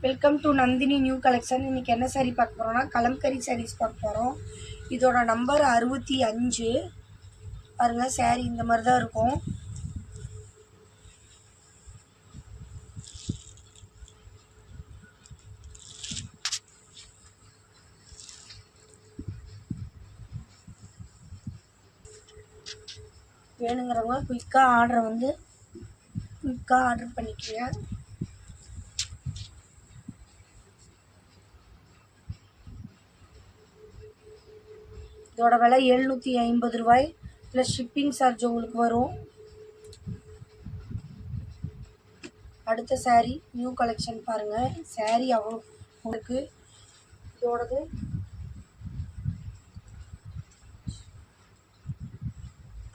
Welcome to Nandini new collection. இன்றைக்கி என்ன சாரீ பார்க்க போகிறோம்னா கலம்கரி சாரீஸ் பார்க்க போகிறோம். இதோட நம்பர் 65. பாருங்கள், சாரீ இந்த மாதிரி தான் இருக்கும். வேணுங்கிறவங்க குயிக்காக ஆர்டர் பண்ணிக்கோங்க. இதோட விலை 750 ரூபாய் ப்ளஸ் ஷிப்பிங் சார்ஜ் உங்களுக்கு வரும். அடுத்த சாரீ நியூ கலெக்ஷன் பாருங்கள். சாரீ அவ்வளோ உங்களுக்கு இதோடது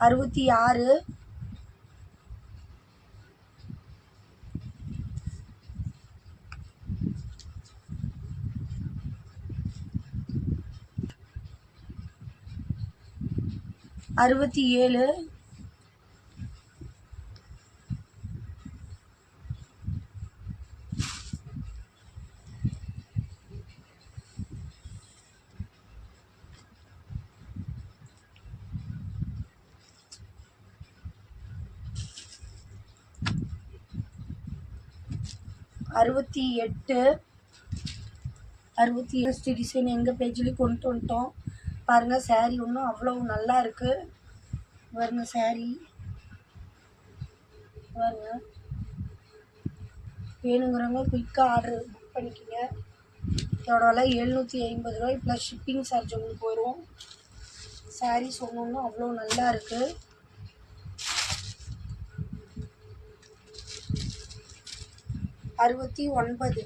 66. அறுபத்தி 7. அறுபத்தி 8. 67 டிசைன் எங்கள் பேஜ்லேயும் கொண்டு வந்துட்டோம். பாருங்கள், சாரீ இன்னும் அவ்வளோ நல்லா இருக்குது. பாருங்க, சாரீ பாருங்க. வேணுங்கிறவங்க குயிக்காக ஆர்டர் புக் பண்ணிக்கோங்க. இதோட விலை 750 ரூபாய் ப்ளஸ் ஷிப்பிங் சார்ஜ் உங்களுக்கு வரும். சாரீ சொன்னோன்னா அவ்வளோ நல்லா இருக்குது. அறுபத்தி 9.